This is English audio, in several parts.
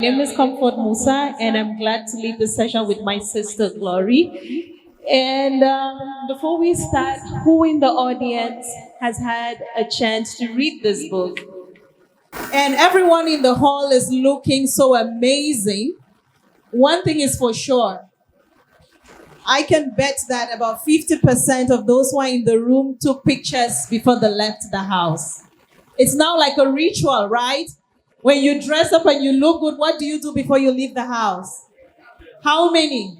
My name is Commy Mussa, and I'm glad to lead the session with my sister Glory. And before we start, who in the audience has had a chance to read this book? And everyone in the hall is looking so amazing. One thing is for sure, I can bet that about 50% of those who are in the room took pictures before they left the house. It's now like a ritual, right? When you dress up and you look good, what do you do before you leave the house? How many?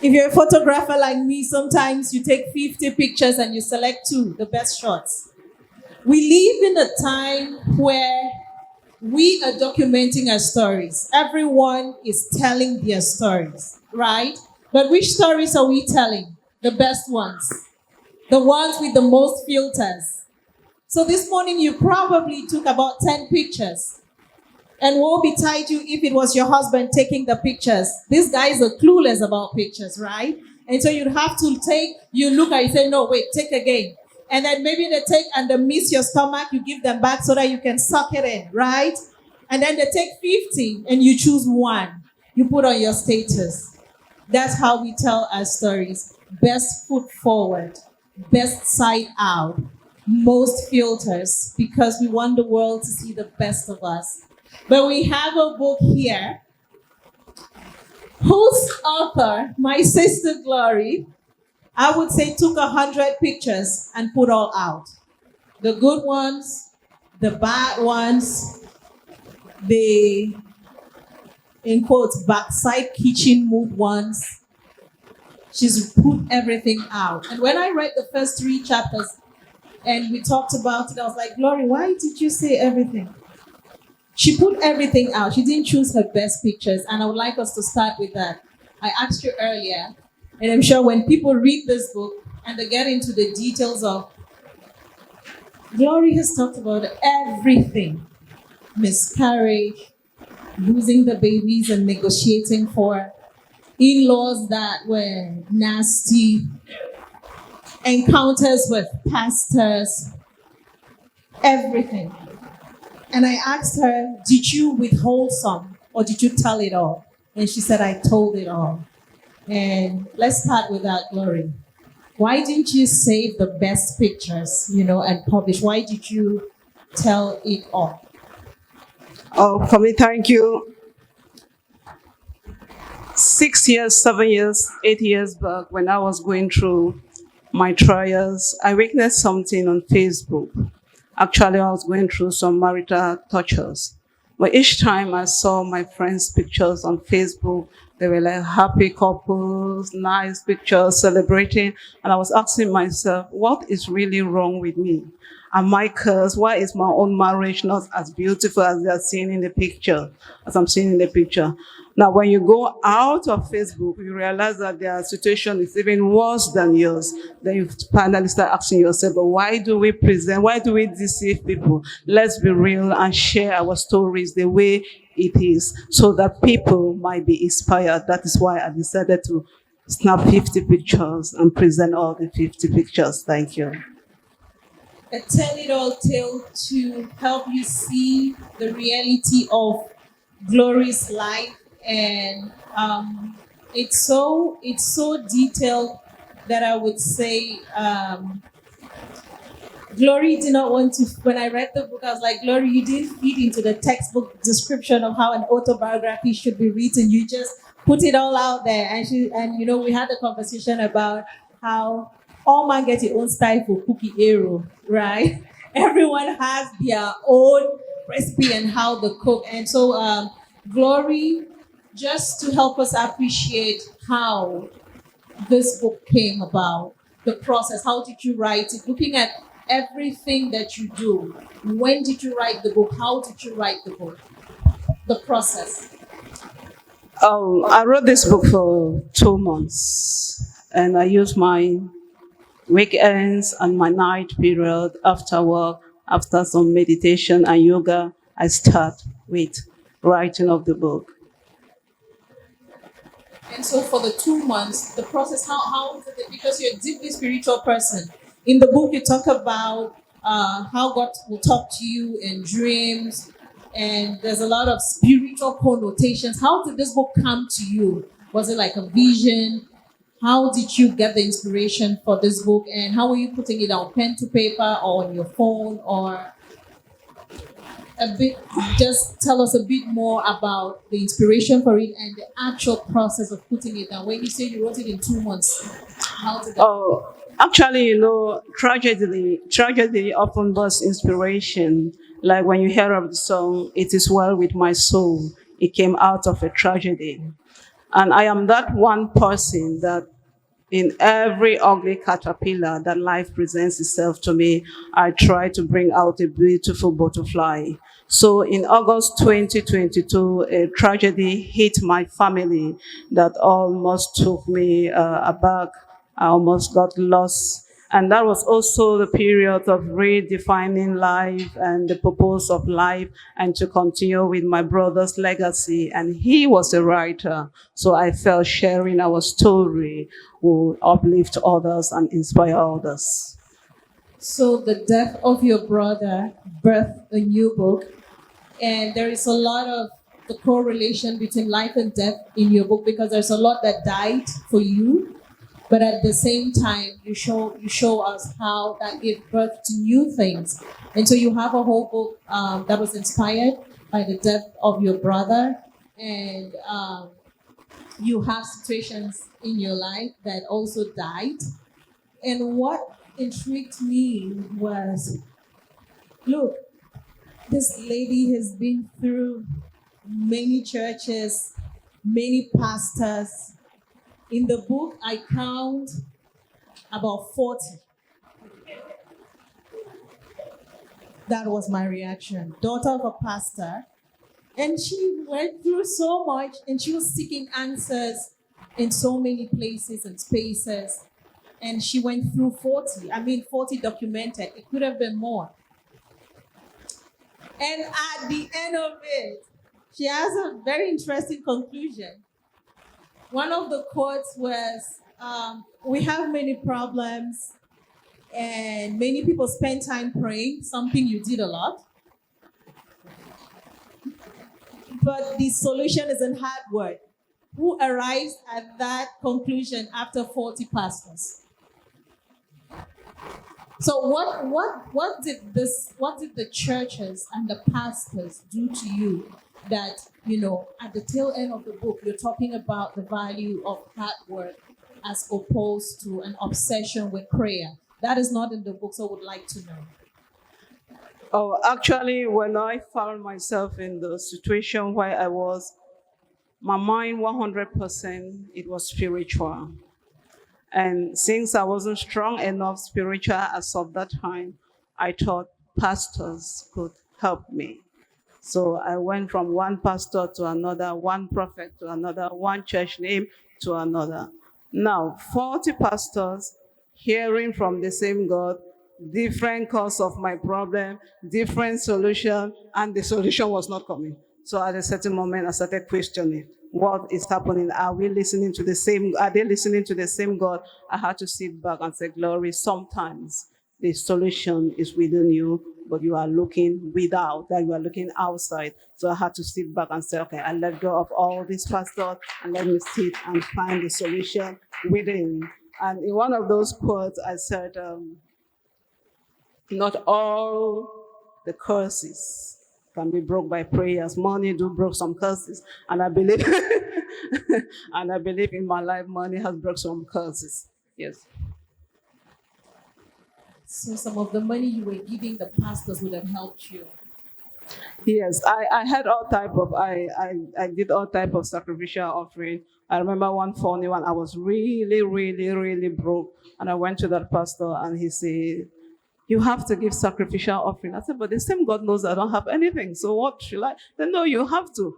If you're a photographer like me, sometimes you take 50 pictures and you select 2, the best shots. We live in a time where we are documenting our stories. Everyone is telling their stories, right? But which stories are we telling? The best ones. The ones with the most filters. So this morning you probably took about 10 pictures. And woe betide you if it was your husband taking the pictures. These guys are clueless about pictures, right? And so you'd have to you look at it, say, no, wait, take again. And then maybe they take and they miss your stomach, you give them back so that you can suck it in, right? And then they take 50 and you choose 1. You put on your status. That's how we tell our stories. Best foot forward, best side out, most filters, because we want the world to see the best of us. But we have a book here whose author, my sister Glory, I would say took 100 pictures and put all out. The good ones, the bad ones, the, in quotes, backside kitchen mood ones. She's put everything out. And when I read the first 3 chapters and we talked about it, I was like, Glory, why did you say everything? She put everything out. She didn't choose her best pictures. And I would like us to start with that. I asked you earlier, and I'm sure when people read this book and they get into the details of, Glory has talked about everything. Miscarriage, losing the babies and negotiating for in-laws that were nasty, encounters with pastors, everything. And I asked her, did you withhold some or did you tell it all? And she said, I told it all. And let's start with that, Glory. Why didn't you save the best pictures, and publish? Why did you tell it all? Oh, for me, thank you. 6 years, 7 years, 8 years back, when I was going through my trials, I witnessed something on Facebook. Actually, I was going through some marital tortures. But each time I saw my friends' pictures on Facebook, they were like happy couples, nice pictures, celebrating. And I was asking myself, what is really wrong with me? Am I cursed? Why is my own marriage not as beautiful as they are seeing in the picture, as I'm seeing in the picture? Now, when you go out of Facebook, you realize that their situation is even worse than yours. Then you finally start asking yourself, but why do we deceive people? Let's be real and share our stories the way it is so that people might be inspired. That is why I decided to snap 50 pictures and present all the 50 pictures. Thank you. A tell-it-all tale to help you see the reality of Glory's life. And it's so detailed that I would say Glory did not want to. When I read the book, I was like, Glory, you didn't feed into the textbook description of how an autobiography should be written. You just put it all out there. And we had a conversation about how all man get your own style for cookie arrow, right? Everyone has their own recipe and how they cook. And so Glory, just to help us appreciate how this book came about, the process, how did you write it, looking at everything that you do. When did you write the book? How did you write the book? The process. I wrote this book for 2 months, and I used my weekends and my night period after work, after some meditation and yoga. I start with writing of the book. And so for the 2 months, the process, how is it? Because you're a deeply spiritual person. In the book, you talk about how God will talk to you in dreams, and there's a lot of spiritual connotations. How did this book come to you? Was it like a vision? How did you get the inspiration for this book, and how were you putting it on pen to paper or on your phone, or just tell us a bit more about the inspiration for it and the actual process of putting it down. When you say you wrote it in 2 months, how did that? Oh, actually, tragedy often bursts inspiration. Like when you hear of the song, "It is well with my soul," it came out of a tragedy. And I am that one person that in every ugly caterpillar that life presents itself to me, I try to bring out a beautiful butterfly. So in August 2022, a tragedy hit my family that almost took me aback. I almost got lost. And that was also the period of redefining life and the purpose of life, and to continue with my brother's legacy. And he was a writer, so I felt sharing our story will uplift others and inspire others. So the death of your brother birthed a new book, and there is a lot of the correlation between life and death in your book, because there's a lot that died for you, but at the same time you show us how that gave birth to new things. And so you have a whole book that was inspired by the death of your brother, and you have situations in your life that also died. And what intrigued me was, look, this lady has been through many churches, many pastors. In the book, I count about 40. That was my reaction. Daughter of a pastor. And she went through so much, and she was seeking answers in so many places and spaces. And she went through 40. 40 documented. It could have been more. And at the end of it, she has a very interesting conclusion. One of the quotes was, "We have many problems, and many people spend time praying," something you did a lot. "But the solution is in hard work." Who arrives at that conclusion after 40 pastors? So what did the churches and the pastors do to you that, at the tail end of the book, you're talking about the value of hard work as opposed to an obsession with prayer? That is not in the book, so I would like to know. Oh, actually, when I found myself in the situation where I was, my mind 100%, it was spiritual. And since I wasn't strong enough spiritual as of that time, I thought pastors could help me. So I went from one pastor to another, one prophet to another, one church name to another. Now, 40 pastors hearing from the same God, different cause of my problem, different solution, and the solution was not coming. So at a certain moment, I started questioning what is happening. Are they listening to the same God? I had to sit back and say, Glory, sometimes the solution is within you, but you are looking without, that you are looking outside. So I had to sit back and say, okay, I let go of all these pastors and let me sit and find the solution within. And in one of those quotes, I said, not all the curses can be broke by prayers. Money do broke some curses, and I believe, and I believe in my life, money has broke some curses. Yes. So some of the money you were giving the pastors would have helped you. Yes, I had all type of I did all type of sacrificial offering. I remember one funny one. I was really, really, really broke, and I went to that pastor, and he said, "You have to give sacrificial offering." I said, "But the same God knows I don't have anything. So what should I?" Then, "No, you have to."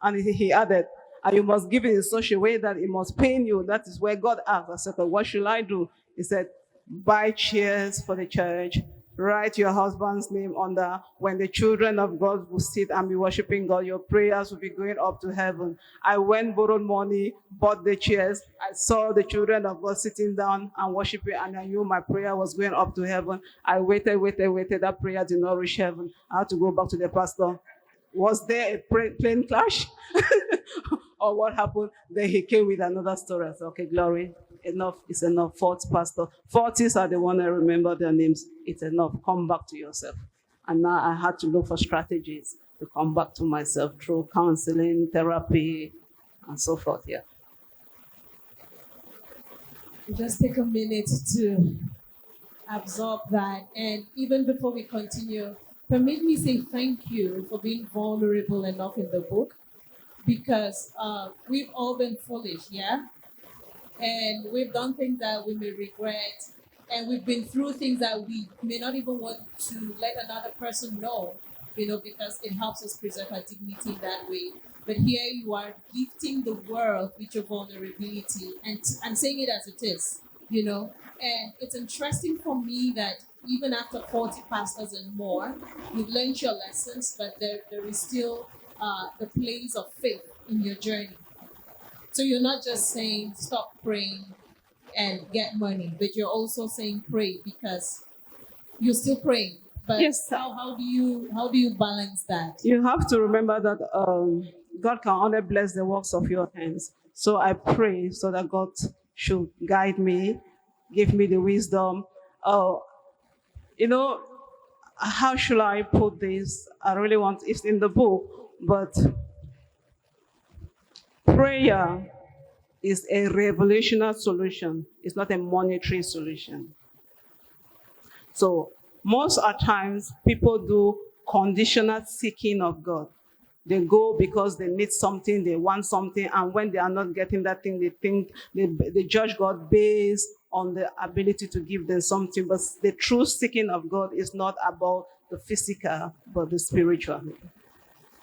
And he added, "And you must give it in such a way that it must pain you. That is where God asked." I said, "But what should I do?" He said, "Buy chairs for the church. Write your husband's name on there. When the children of God will sit and be worshiping God, your prayers will be going up to heaven." I went, borrowed money, bought the chairs. I saw the children of God sitting down and worshiping, and I knew my prayer was going up to heaven. I waited. That prayer did not reach heaven. I had to go back to the pastor. Was there a plane crash? Or what happened? Then he came with another story. I said, okay, glory, enough is enough. Fourth pastor. 40s are the one I remember their names. It's enough. Come back to yourself. And now I had to look for strategies to come back to myself through counseling, therapy, and so forth. Yeah. Just take a minute to absorb that. And even before we continue, permit me say thank you for being vulnerable enough in the book, because we've all been foolish, yeah? And we've done things that we may regret, and we've been through things that we may not even want to let another person know, because it helps us preserve our dignity in that way. But here you are gifting the world with your vulnerability and saying it as it is, And it's interesting for me that even after 40 pastors and more, you've learned your lessons, but there is still the place of faith in your journey. So you're not just saying stop praying and get money, but you're also saying pray because you're still praying. But yes, how do you balance that? You have to remember that God can only bless the works of your hands. So I pray so that God should guide me, give me the wisdom. How should I put this? I really want it's in the book, but prayer is a revolutionary solution. It's not a monetary solution. So most of the times people do conditional seeking of God. They go because they need something, they want something, and when they are not getting that thing, they think they judge God based on the ability to give them something. But the true seeking of God is not about the physical, but the spiritual.